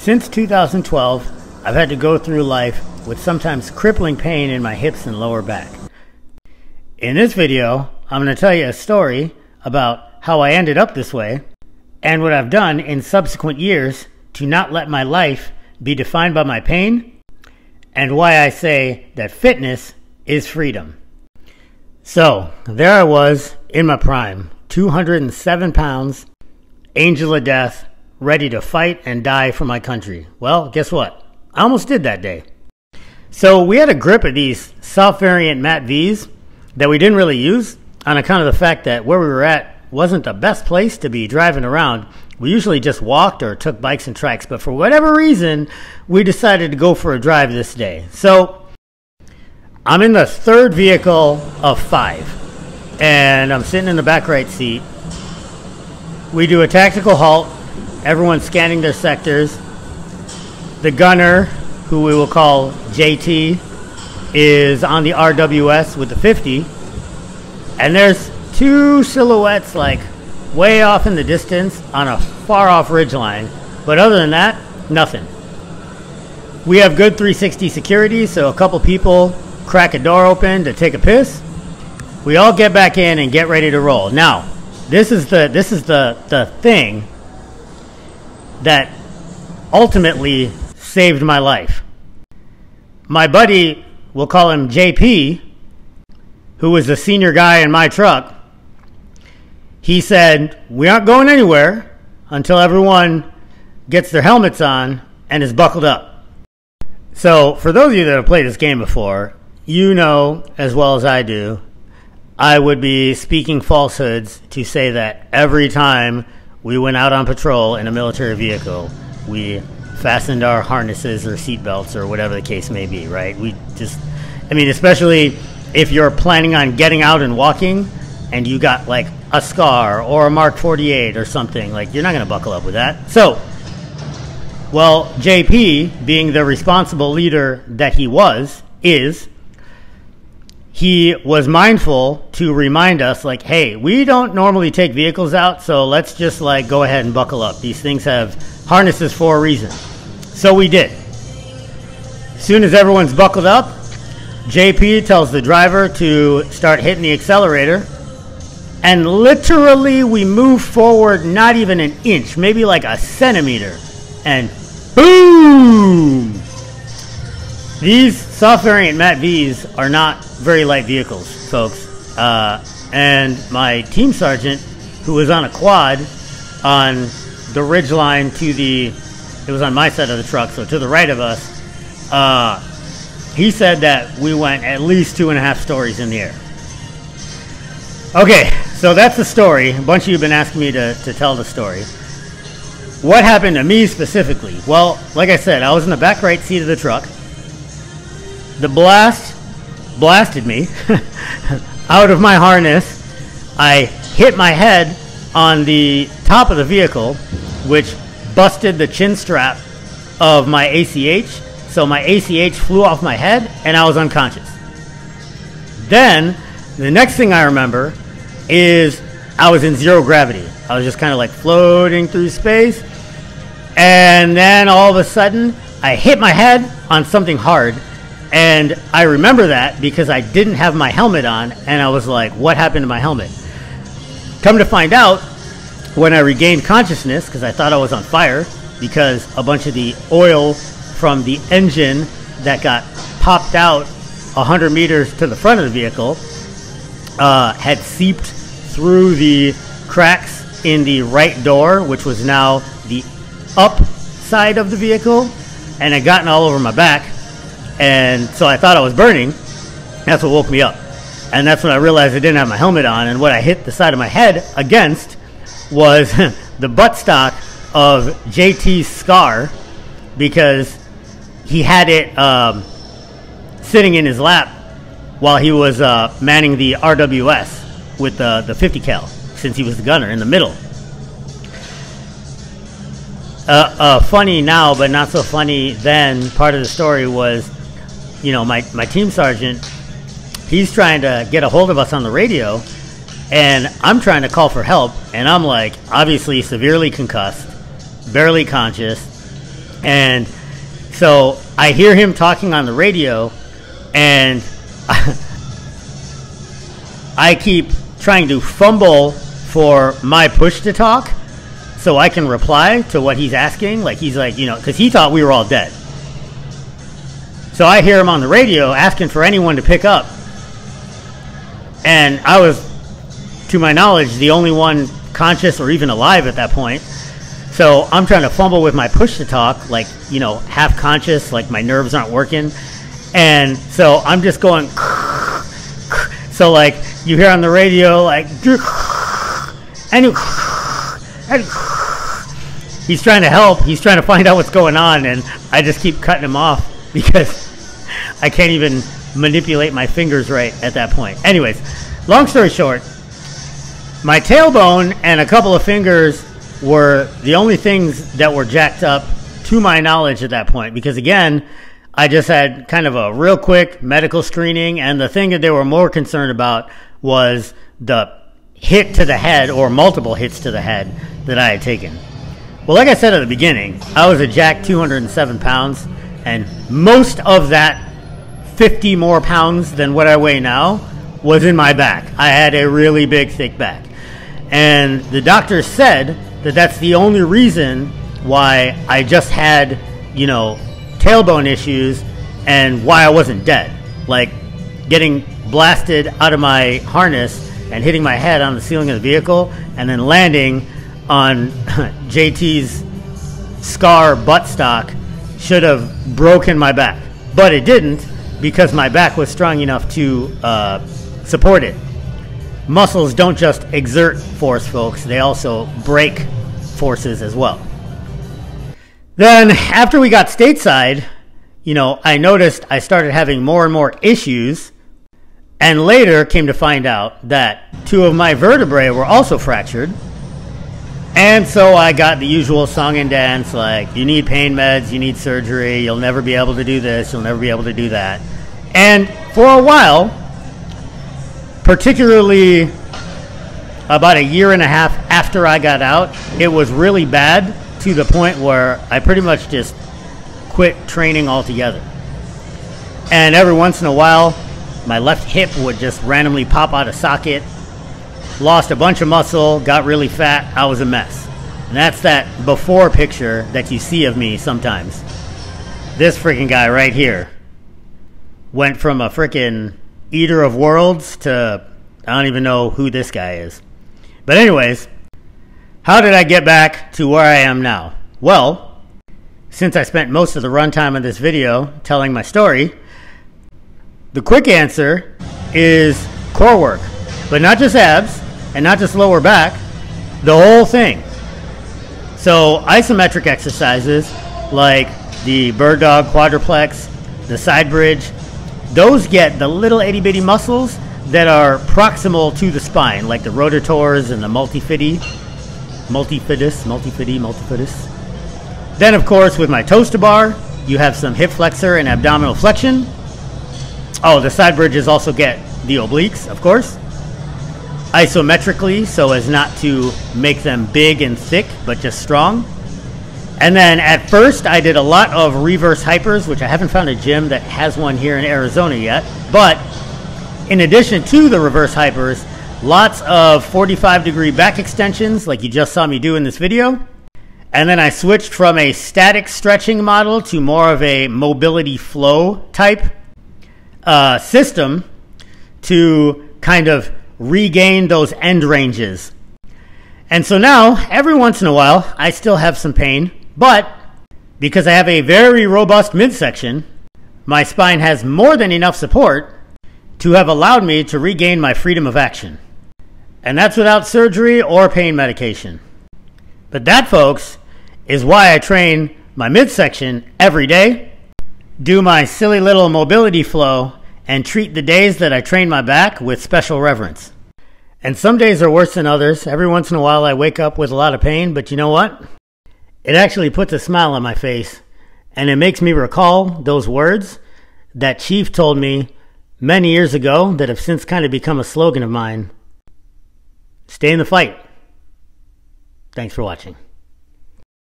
Since 2012, I've had to go through life with sometimes crippling pain in my hips and lower back. In this video, I'm going to tell you a story about how I ended up this way and what I've done in subsequent years to not let my life be defined by my pain, and why I say that fitness is freedom. So, there I was in my prime, 207 pounds, angel of death, ready to fight and die for my country. Well, guess what? I almost did that day. So we had a grip of these soft variant Mat V's that we didn't really use on account of the fact that where we were at wasn't the best place to be driving around. We usually just walked or took bikes and trikes, but for whatever reason, we decided to go for a drive this day. So I'm in the third vehicle of 5, and I'm sitting in the back right seat. We do a tactical halt. Everyone's scanning their sectors. The gunner, who we will call JT, is on the RWS with the 50. And there's 2 silhouettes like way off in the distance on a far off ridgeline. But other than that, nothing. We have good 360 security, so a couple people crack a door open to take a piss. We all get back in and get ready to roll. Now, this is the thing that ultimately saved my life. My buddy, we'll call him JP, who was the senior guy in my truck, he said, "We aren't going anywhere until everyone gets their helmets on and is buckled up." So for those of you that have played this game before, you know as well as I do, I would be speaking falsehoods to say that every time we went out on patrol in a military vehicle, we fastened our harnesses or seatbelts or whatever the case may be, right? Especially if you're planning on getting out and walking and you got like a scar or a Mark 48 or something, like you're not going to buckle up with that. So, well, JP, being the responsible leader that he he was mindful to remind us, like, hey, we don't normally take vehicles out, so let's just like go ahead and buckle up. These things have harnesses for a reason. So we did. As soon as everyone's buckled up, JP tells the driver to start hitting the accelerator, and literally we move forward not even an inch, maybe like a centimeter, and boom! These soft variant Mat V's are not very light vehicles, folks. And my team sergeant, who was on a quad on the ridge line it was on my side of the truck, so to the right of us, he said that we went at least 2.5 stories in the air. Okay, so that's the story. A bunch of you have been asking me to tell the story. What happened to me specifically? Well, like I said, I was in the back right seat of the truck. The blast blasted me out of my harness. I hit my head on the top of the vehicle, which busted the chin strap of my ACH. So my ACH flew off my head and I was unconscious. Then the next thing I remember is I was in zero gravity. I was just kind of like floating through space. And then all of a sudden I hit my head on something hard. And I remember that because I didn't have my helmet on, and I was like, what happened to my helmet? Come to find out, when I regained consciousness, because I thought I was on fire, because a bunch of the oil from the engine that got popped out 100 meters to the front of the vehicle had seeped through the cracks in the right door, which was now the up side of the vehicle, and had gotten all over my back. And so I thought I was burning. That's what woke me up. And that's when I realized I didn't have my helmet on. And what I hit the side of my head against was the buttstock of JT's scar, because he had it sitting in his lap while he was manning the RWS with the 50 cal, since he was the gunner in the middle. Funny now, but not so funny then, part of the story was, you know, my team sergeant, he's trying to get a hold of us on the radio, and I'm trying to call for help, and I'm like obviously severely concussed, barely conscious, And so I hear him talking on the radio, and I keep trying to fumble for my push to talk so I can reply to what he's asking. Like, he's like, you know, because he thought we were all dead. So I hear him on the radio asking for anyone to pick up. And I was, to my knowledge, the only one conscious or even alive at that point. So I'm trying to fumble with my push to talk, like, you know, half conscious, like my nerves aren't working. And so I'm just going, so like you hear on the radio, like, and he's trying to help. He's trying to find out what's going on. And I just keep cutting him off because I can't even manipulate my fingers right at that point. Anyways, long story short, my tailbone and a couple of fingers were the only things that were jacked up to my knowledge at that point, because again, I just had kind of a real quick medical screening, and the thing that they were more concerned about was the hit to the head or multiple hits to the head that I had taken. Well, like I said at the beginning, I was a jacked 207 pounds, and most of that 50 more pounds than what I weigh now was in my back. I had a really big, thick back. And the doctor said that that's the only reason why I just had, you know, tailbone issues and why I wasn't dead. Like getting blasted out of my harness and hitting my head on the ceiling of the vehicle and then landing on JT's scar buttstock should have broken my back. But it didn't, because my back was strong enough to support it. Muscles don't just exert force, folks. They also break forces as well. Then, after we got stateside, you know, I noticed I started having more and more issues, and later came to find out that 2 of my vertebrae were also fractured. And so I got the usual song and dance, like, you need pain meds, you need surgery, you'll never be able to do this, you'll never be able to do that. And for a while, particularly about a year and a half after I got out, it was really bad to the point where I pretty much just quit training altogether. And every once in a while, my left hip would just randomly pop out of socket, lost a bunch of muscle, got really fat. I was a mess. And that's that before picture that you see of me sometimes. This freaking guy right here went from a freaking eater of worlds to I don't even know who this guy is. But anyways, how did I get back to where I am now? Well, since I spent most of the runtime of this video telling my story, the quick answer is core work. But not just abs and not just lower back, the whole thing. So isometric exercises like the Birddog Quadruplex, the side bridge, those get the little itty bitty muscles that are proximal to the spine, like the rotators and the multifidi. Then, of course, with my toaster bar, you have some hip flexor and abdominal flexion. Oh, the side bridges also get the obliques, of course. Isometrically, so as not to make them big and thick, but just strong. And then at first, I did a lot of reverse hypers, which I haven't found a gym that has one here in Arizona yet. But in addition to the reverse hypers, lots of 45-degree back extensions, like you just saw me do in this video. And then I switched from a static stretching model to more of a mobility flow type system to kind of regain those end ranges. And so now, every once in a while, I still have some pain, but because I have a very robust midsection, my spine has more than enough support to have allowed me to regain my freedom of action. And that's without surgery or pain medication. But that, folks, is why I train my midsection every day, do my silly little mobility flow, and treat the days that I train my back with special reverence. And some days are worse than others. Every once in a while I wake up with a lot of pain, but you know what? It actually puts a smile on my face, and it makes me recall those words that Chief told me many years ago that have since kind of become a slogan of mine. Stay in the fight. Thanks for watching.